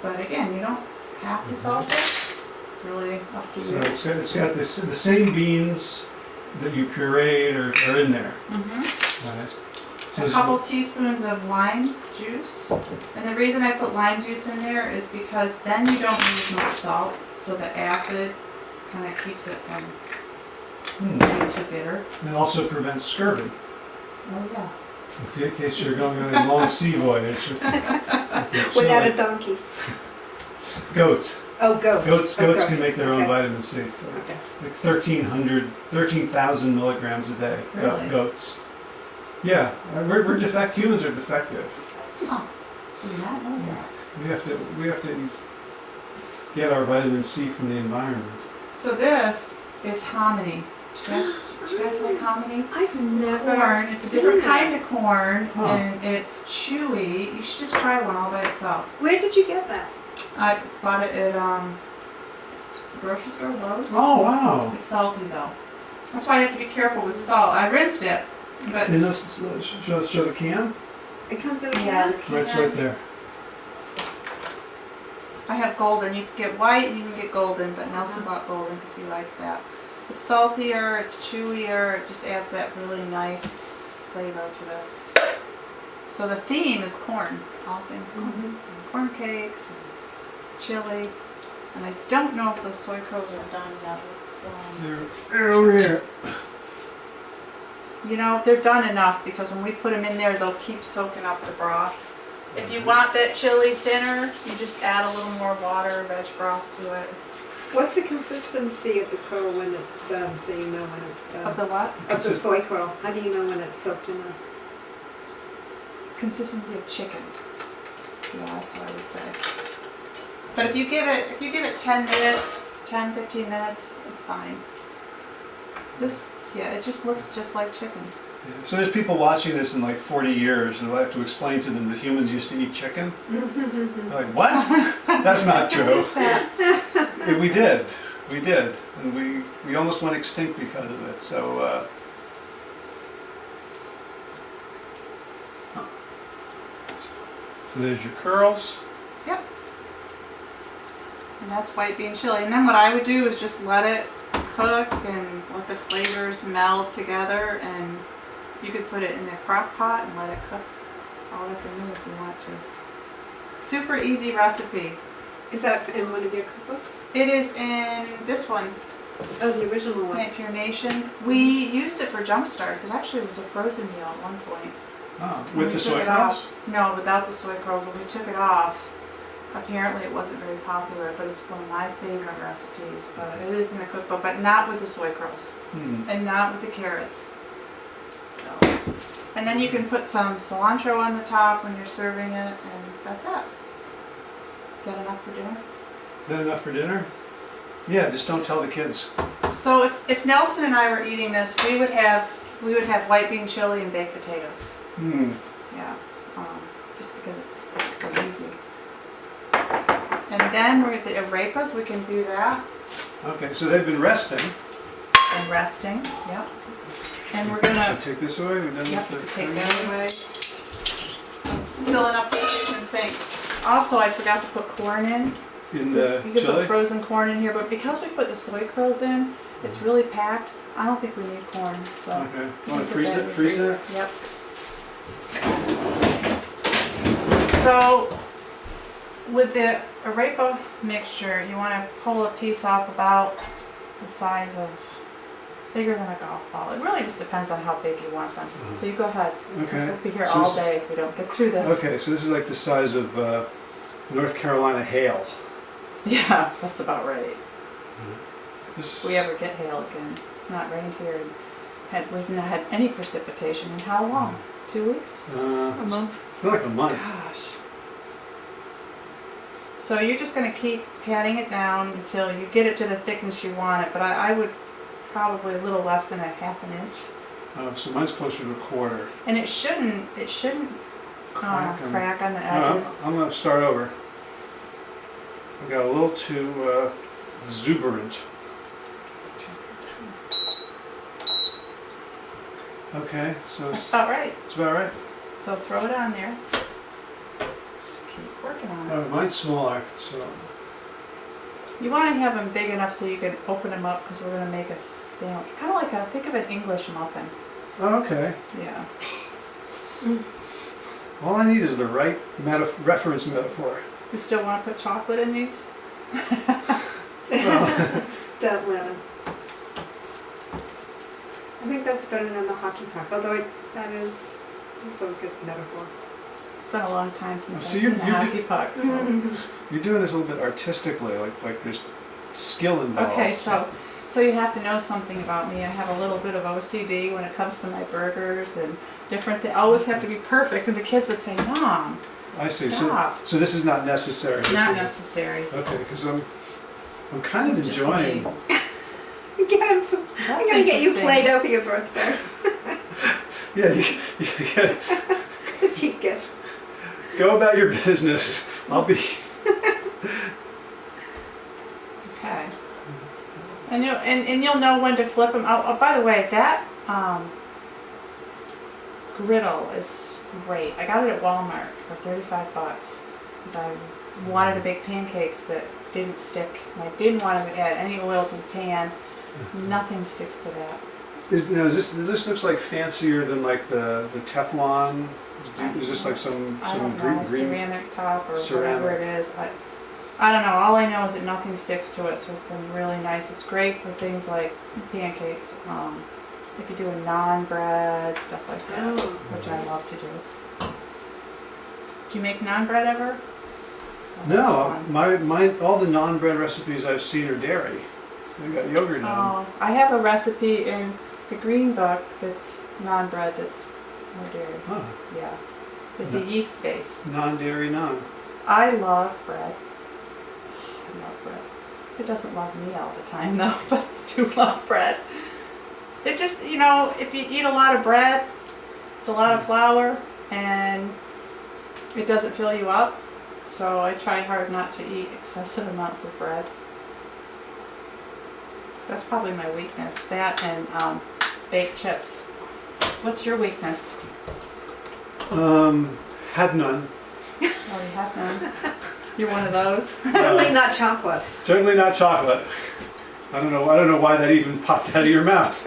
But again, you don't have to salt it. It's really up to So you. it's got the same beans that you pureed are in there. Mm-hmm. Right. A couple teaspoons of lime juice. And the reason I put lime juice in there is because then you don't use much salt, so the acid kind of keeps it from being too bitter. And it also prevents scurvy. Oh yeah. In case you're going on a long sea voyage. with your Without chili. a donkey. Goats. Oh, goats. Goats can make their own Okay. vitamin C. Okay. Like 13,000 milligrams a day. Really? Goats. Yeah, we're humans are defective. Oh, did not know that. We have to get our vitamin C from the environment. So this is hominy. Do you guys like hominy? I've It's never corn. It's a seen different that. kind of corn, Huh. and it's chewy. You should just try one all by itself. Where did you get that? I bought it at grocery store, Lowe's. Oh wow! It's salty though. That's why you have to be careful with salt. I rinsed it, but And let's show the can. It comes in a yeah, can? the Right, can- right there. I have golden. You can get white and you can get golden, but Nelson bought golden because he likes that. It's saltier, it's chewier, it just adds that really nice flavor to this. So the theme is corn, all things corn. Mhm. Corn cakes, and chili, and I don't know if those soy curls are done yet. It's, They're over here. you know, they're done enough because when we put them in there, they'll keep soaking up the broth. If you want that chili thinner, you just add a little more water, veg broth to it. What's the consistency of the curl when it's done, so you know when it's done? Of the what? Of the soy curl. How do you know when it's soaked enough? Consistency of chicken. Yeah, that's what I would say. But if you give it 10 minutes, 10, 15 minutes, it's fine. This, yeah, it just looks just like chicken. So there's people watching this in like 40 years, and I have to explain to them that humans used to eat chicken. They're like, what? That's not true. What's that? Yeah, we did, and we almost went extinct because of it. So there's your curls. Yep. And that's white bean chili. And then what I would do is just let it cook and let the flavors meld together, and you could put it in a crock pot and let it cook all afternoon if you want to. Super easy recipe. Is that in one of your cookbooks? It is in this one, Oh, the original one. Plant Pure Nation. We used it for jump starts. It actually was a frozen meal at one point. Oh, When with we the took soy it curls? off- No, without the soy curls. When we took it off, apparently it wasn't very popular, but it's one of my favorite recipes. But it is in the cookbook, but not with the soy curls and not with the carrots. So, and then you can put some cilantro on the top when you're serving it, and that's it. Is that enough for dinner? Is that enough for dinner? Yeah, just don't tell the kids. So if Nelson and I were eating this, we would have white bean chili and baked potatoes. Yeah, just because it's so easy. And then we're at the arepas. We can do that Okay, so they've been resting. and resting. Yep. And we're So gonna take this away. We're done yep, with the take that away. Filling up the kitchen sink. Also, I forgot to put corn in. in This, the you could chili. put frozen corn in here, but because we put the soy curls in, it's really packed. I don't think we need corn, so. Okay. you Want can to put freeze that it? in the Freeze freezer. it? Yep. So, with the arepa mixture, you want to pull a piece off about the size of, bigger than a golf ball. It really just depends on how big you want them. So you go ahead, because Okay. we'll be here So all this- day if we don't get through this. Okay, so this is like the size of North Carolina hail. Yeah, that's about right. This, If we ever get hail again. It's not rained here. We've not had any precipitation in how long? 2 weeks? A it's month. been like a month. Gosh. So you're just going to keep patting it down until you get it to the thickness you want it. But I would probably a little less than a half an inch. Oh, so mine's closer to a quarter. And it shouldn't Crack on- crack on the No, I'm- edges. I'm going to start over. I got a little too exuberant. Okay, so That's about right. it's about right. So throw it on there. Keep working on it. Oh, mine's smaller, so You want to have them big enough so you can open them up because we're going to make a sandwich. Kind of like think of an English muffin. Oh, okay. Yeah. All I need is the right reference metaphor. You still want to put chocolate in these? Well, Don't let him. I think that's better than the hockey puck, although that is also a good metaphor. It's been a long time since I've So seen a hockey puck. So. you're doing this a little bit artistically, like there's skill involved. Okay, so you have to know something about me. I have a little bit of OCD when it comes to my burgers and different things. Always have to be perfect, and the kids would say, "Mom, I see. stop." So this is not necessary. Not necessary. Okay, because I'm kind of It's just enjoying. me. Get him some. I'm That's gonna get you interesting. Play-Doh for your birthday. Yeah, you gotta It's a cheap gift. go about your business. I'll be. Okay. And you'll know when to flip them. Oh, by the way, that griddle is great. I got it at Walmart for $35 because I wanted to bake pancakes that didn't stick. And I didn't want to add any oil to the pan. Nothing sticks to that. This looks like fancier than like the Teflon. Is this like some I don't green know, ceramic top or ceramic. whatever it is. I don't know. All I know is that nothing sticks to it, so it's been really nice. It's great for things like pancakes. If you do a naan bread, stuff like that, Oh. which I love to do. Do you make naan bread ever? Oh, No, that's fun. my all the non-bread recipes I've seen are dairy. They got yogurt in them. Oh, I have a recipe in the green book that's naan bread that's no dairy. Huh. Yeah, it's a yeast based. Non-dairy naan. I love bread. I love bread. It doesn't love me all the time though, but I do love bread. It just, if you eat a lot of bread, it's a lot of flour and it doesn't fill you up. So I try hard not to eat excessive amounts of bread. That's probably my weakness. That and baked chips. What's your weakness? Have none. Oh, you have none. You're one of those. Certainly not chocolate. Certainly not chocolate. I don't know why that even popped out of your mouth.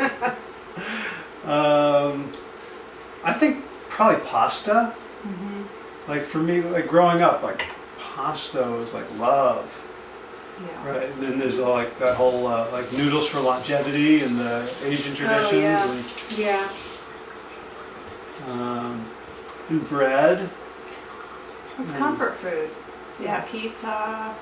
I think probably pasta. Mm-hmm. Like for me, like growing up, like pasta was like love. Yeah. Right, and then there's like that whole like noodles for longevity and the Asian traditions, Yeah. and bread. It's Mm. comfort food. Yeah, Yeah. pizza,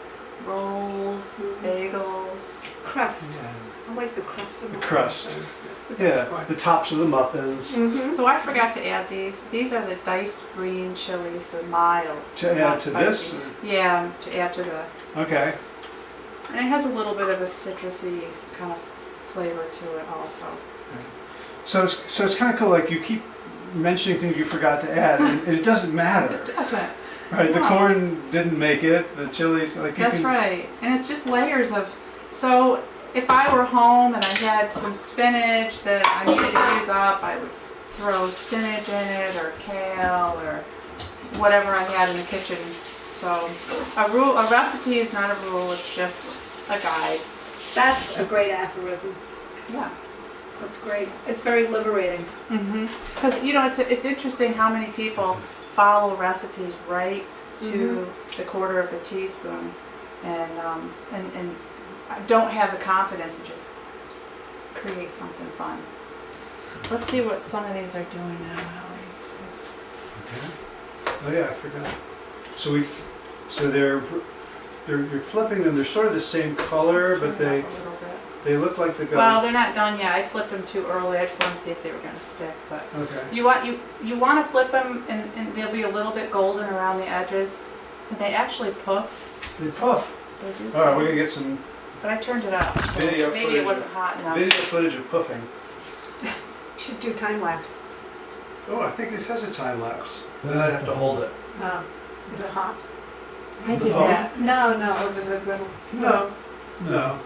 rolls, bagels. Crust. Yeah. I like the crust of The crust. That's the best Yeah, part. the tops of the muffins. Mm-hmm. So I forgot to add these. These are the diced green chilies. They're mild. To They're add not to spicy. this? Yeah, to add to the. Okay. And it has a little bit of a citrusy kind of flavor to it also. So it's kind of cool. Like you keep mentioning things you forgot to add, and it doesn't matter. It doesn't. Right? The No. corn didn't make it. The chilies, like you That's can, right. And it's just layers of. So if I were home and I had some spinach that I needed to use up, I would throw spinach in it or kale or whatever I had in the kitchen. So a recipe is not a rule, it's just a guide. That's a great aphorism. Yeah. That's great. It's very liberating. Because it's interesting how many people follow recipes right to the quarter of a teaspoon, and don't have the confidence to just create something fun. Let's see what some of these are doing now. Okay. Oh yeah, I forgot. So you're flipping them. They're sort of the same color, but Turn it up a little bit. they look like the Well, they're not done yet. I flipped them too early. I just wanted to see if they were going to stick. But Okay. you want to flip them, and they'll be a little bit golden around the edges. And they actually puff. They puff. They do. All right, we're gonna get some But I turned it up. So Video maybe footage it wasn't hot enough. video footage of puffing. You should do time lapse. Oh, I think this has a time lapse. Then I'd have to hold it. Is it hot? I did phone? that. No, over the griddle. No. No.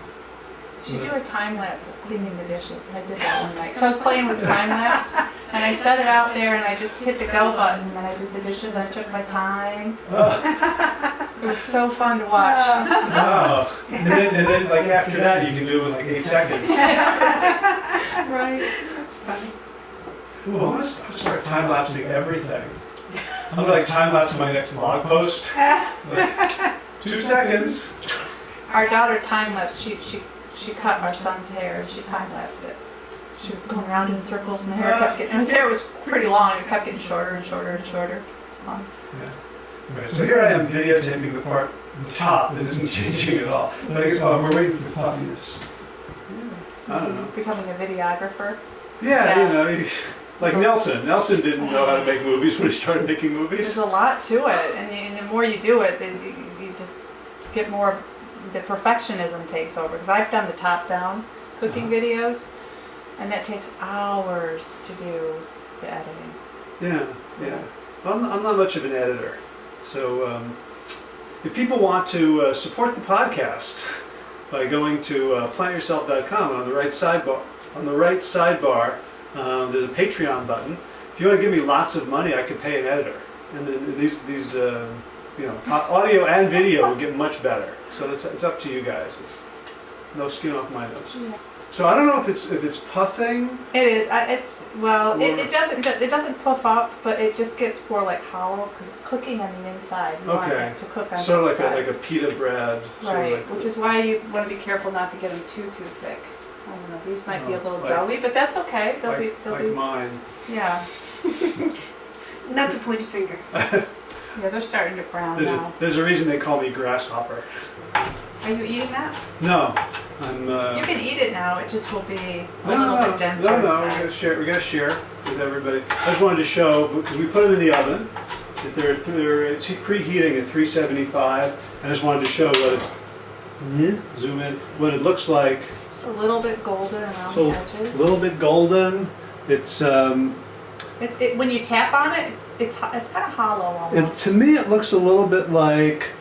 You should do a time lapse of cleaning the dishes. And I did that one night. So I was playing with time lapse, and I set it out there, and I just hit the go button, and I did the dishes. And I took my time. Oh. It was so fun to watch. Wow. And then like after that, you can do it in like 8 seconds. Right. That's funny. Ooh, I'm gonna start time-lapsing everything. I'm gonna like time-lapse my next blog post. Like, 2 seconds. Our daughter time-lapsed. She cut our son's hair and she time-lapsed it. She was going around in circles and the hair kept getting, and his hair was pretty long. It kept getting shorter and shorter and shorter. It's fun. Yeah. Right, so here I am videotaping the part at the top that isn't changing at all. But I guess, we're waiting for the puffiness. I don't know. Becoming a videographer. Yeah, Yeah. you know, like Nelson. Nelson didn't know how to make movies when he started making There's movies. a lot to it, and the more you do it, then you just get more. The perfectionism takes over. Because I've done the top-down cooking videos, and that takes hours to do the editing. Yeah, yeah. Well, I'm not much of an editor. So if people want to support the podcast by going to plantyourself.com, on the right sidebar, there's a Patreon button. If you want to give me lots of money, I could pay an editor, and then these audio and video will get much better. So it's up to you guys. It's no skin off my nose. Yeah. So I don't know if it's puffing. It is. It doesn't puff up, but it just gets more like hollow because it's cooking on the inside. You want Okay. it to cook on Sort the of like a sides. pita bread. Sort of Right, like- which is why you want to be careful not to get them too thick. I don't know. These might be a little Like- doughy, but that's okay. They'll be. like mine. Yeah. Not to point a finger. Yeah, they're starting to brown now. There's a reason they call me grasshopper. Are you eating that? No, I'm. You can eat it now. It just will be a No, little no, bit denser no. We inside. gotta share. We gotta share with everybody. I just wanted to show because we put them in the oven. If they're preheating at 375. I just wanted to show what it. Zoom in. What it looks like. It's a little bit golden around So the edges. a little bit golden. It's. When you tap on it, it's kind of hollow almost. To me, it looks a little bit like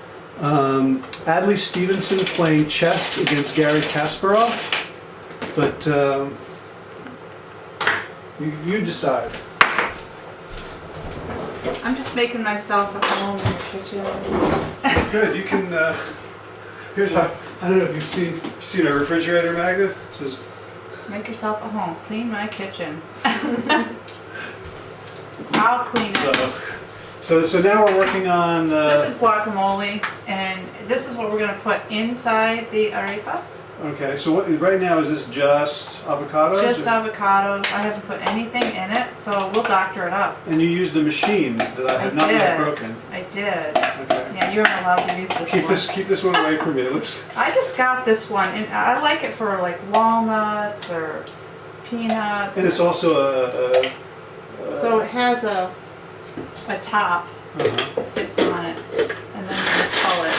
Adlai Stevenson playing chess against Garry Kasparov. But you decide. I'm just making myself at home in the kitchen. Good. You can. Here's how. I don't know if you've seen a refrigerator magnet. It says. Make yourself at home. Clean my kitchen. I'll clean it. So now we're working on. This is guacamole, and this is what we're going to put inside the arepas. Okay. So right now is this just avocados? Just avocados. I haven't put anything in it, so we'll doctor it up. And you used a machine that I have not yet broken. I did. Okay. Yeah, you aren't allowed to use this one. Keep this one away from me. It looks. I just got this one, and I like it for like walnuts or peanuts. And it's also a So it has a top uh-huh. fits on it, and then you just pull it,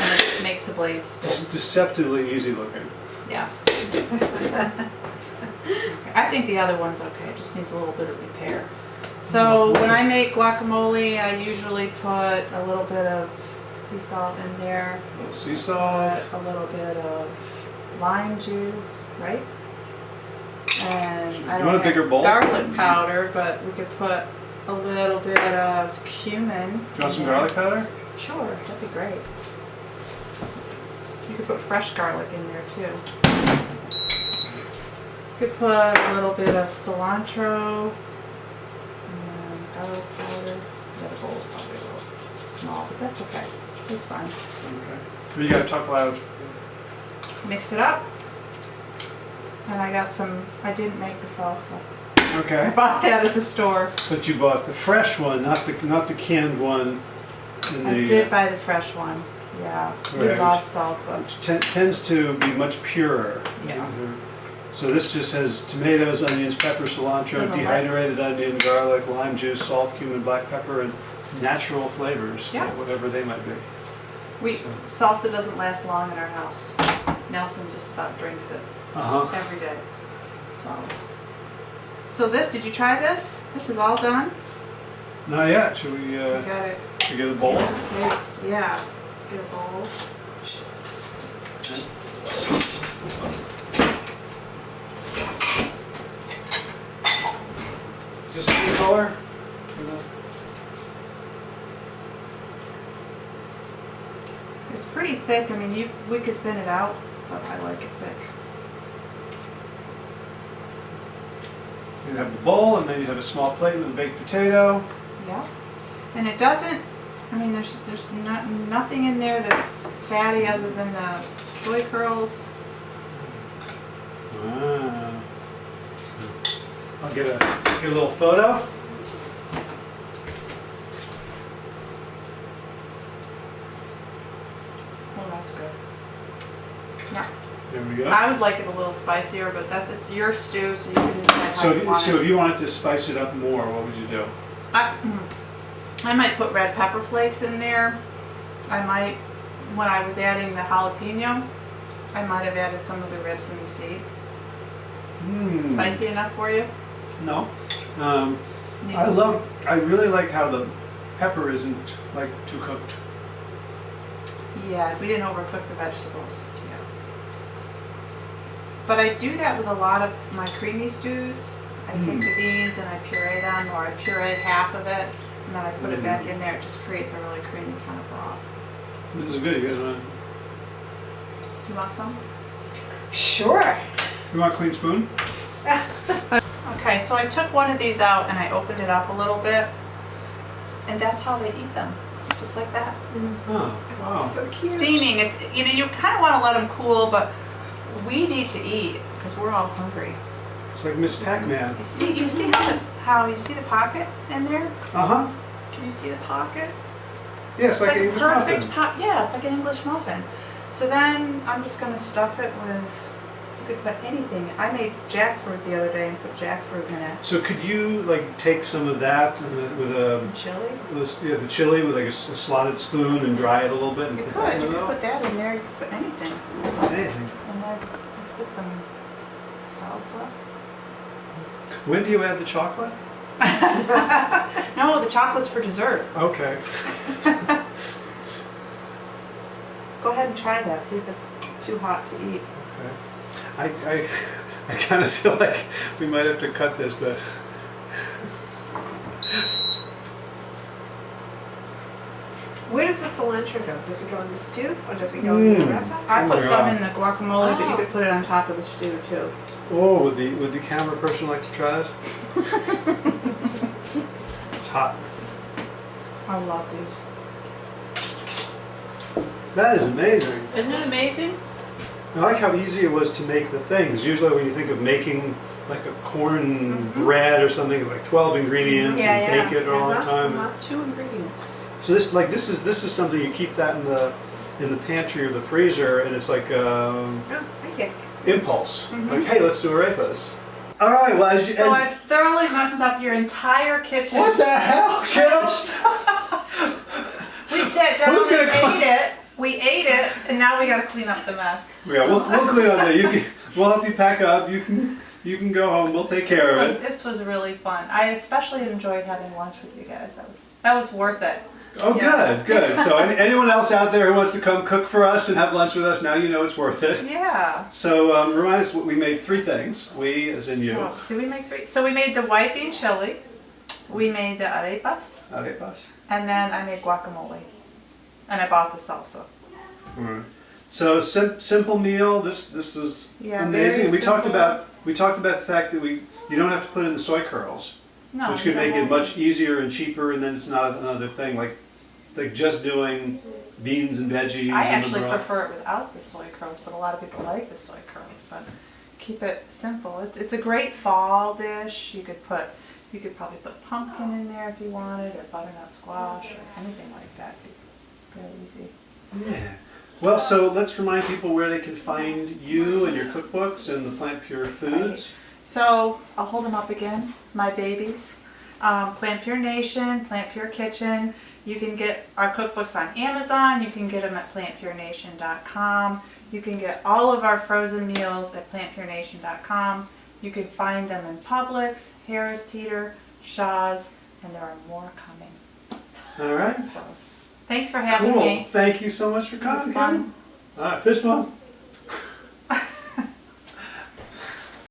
and it makes the blades. Deceptively easy looking. Yeah. I think the other one's okay. It just needs a little bit of repair. So when I make guacamole, I usually put a little bit of sea salt in there. Sea salt. Put a little bit of lime juice, right? And I You don't want a have bigger bowl? garlic powder, but we could put a little bit of cumin. Do you want some garlic powder? Sure, that'd be great. You could put fresh garlic in there too. You could put a little bit of cilantro and then garlic powder. Yeah, the bowl's probably a little small, but that's okay. It's fine. Okay. You gotta talk loud. Mix it up. And I got some, I didn't make the salsa. I Okay. bought that at the store. But you bought the fresh one, not the canned one. I did buy the fresh one. Yeah. We Right. love salsa. Which tends to be much purer. Yeah. So this just has tomatoes, onions, pepper, cilantro, Doesn't dehydrated onion, garlic, lime juice, salt, cumin, black pepper, and natural flavors, Yeah. whatever they might be. Salsa doesn't last long in our house. Nelson just about drinks it Uh-huh. every day. So this, did you try this? This is all done. Not yet. Should we You got it. should we get a bowl? Taste. Yeah. Let's get a bowl. Is this food color? thick. I mean, we could thin it out, but I like it thick. So you have the bowl, and then you have a small plate with a baked potato. Yeah. And it doesn't, I mean, there's nothing in there that's fatty other than the soy curls. Wow. I'll get a little photo. Oh, that's good. Yeah. There we go. I would like it a little spicier, but it's your stew, so you can decide how you want So it. if you wanted to spice it up more, what would you do? I might put red pepper flakes in there. I might, when I was adding the jalapeno, I might have added some of the ribs and the seed. Spicy enough for you? No. Need I some- I really like how the pepper isn't like too cooked. Yeah, we didn't overcook the vegetables. Yeah. But I do that with a lot of my creamy stews. I take the beans and I puree them, or I puree half of it, and then I put it back in there. It just creates a really creamy kind of broth. This is good. You guys want? You want some? Sure. You want a clean spoon? Okay, so I took one of these out and I opened it up a little bit, and that's how they eat them, just like that. Oh, wow. So cute. Steaming. It's, you know, you kind of want to let them cool, but we need to eat because we're all hungry. It's like Miss Pac-Man. You see how you see the pocket in there? Uh-huh. Can you see the pocket? Yeah, it's like an English perfect muffin. Yeah, it's like an English muffin. So then I'm just gonna stuff it with. You could put anything. I made jackfruit the other day and put jackfruit in it. So could you like take some of that with a Chili. the chili with like a slotted spoon and dry it a little bit and You put that could. in You the could middle? put that in there. You could put anything. Anything. And then let's put some salsa. When do you add the chocolate? No, the chocolate's for dessert. Okay. Go ahead and try that. See if it's too hot to eat. Okay. I kind of feel like we might have to cut this, but Where does the cilantro go? Does it go in the stew or does it go in the arepa? I Oh put my some God. in the guacamole, but you Oh. could put it on top of the stew too. oh, would the camera person like to try this? It's hot. I love these. That is amazing. Isn't it amazing? I like how easy it was to make the things. Usually when you think of making like a corn bread or something, it's like 12 ingredients and bake it all the time. 2 ingredients. So this is something you keep that in the pantry or the freezer, and it's like Oh, thank you. impulse. Like, hey, let's do arepas. All right. Well, as you. So I've thoroughly messed up your entire kitchen. What the hell, Chips? We sat down Who's gonna and ate it. We ate it, and now we got to clean up the mess. Yeah, we'll clean up that. We'll help you pack up. You can go home. We'll take care of it. This was really fun. I especially enjoyed having lunch with you guys. That was worth it. Oh, Yeah. good. So anyone else out there who wants to come cook for us and have lunch with us, now you know it's worth it. Yeah. So remind us, we made 3 things. We, as in you. So, did we make 3? So we made the white bean chili. We made the arepas, Arepas. and then I made guacamole, and I bought the salsa. Alright. So simple meal. This was Yeah, amazing. very We talked simple. about the fact that you don't have to put in the soy curls, No, which you could make don't it have much easier and cheaper, and then it's not another thing like just doing beans and veggies. I and actually the broth. prefer it without the soy curls, but a lot of people like the soy curls. But keep it simple. It's a great fall dish. You could probably put pumpkin in there if you wanted, or butternut squash, or anything like that. Real easy. Yeah. Well, so let's remind people where they can find you and your cookbooks and the Plant Pure Foods. So I'll hold them up again. My babies. Plant Pure Nation, Plant Pure Kitchen. You can get our cookbooks on Amazon. You can get them at plantpurenation.com. You can get all of our frozen meals at plantpurenation.com. You can find them in Publix, Harris Teeter, Shaw's, and there are more coming. All right. So thanks for having Cool. me. Thank you so much for It was coming. fun. All right, fist bump.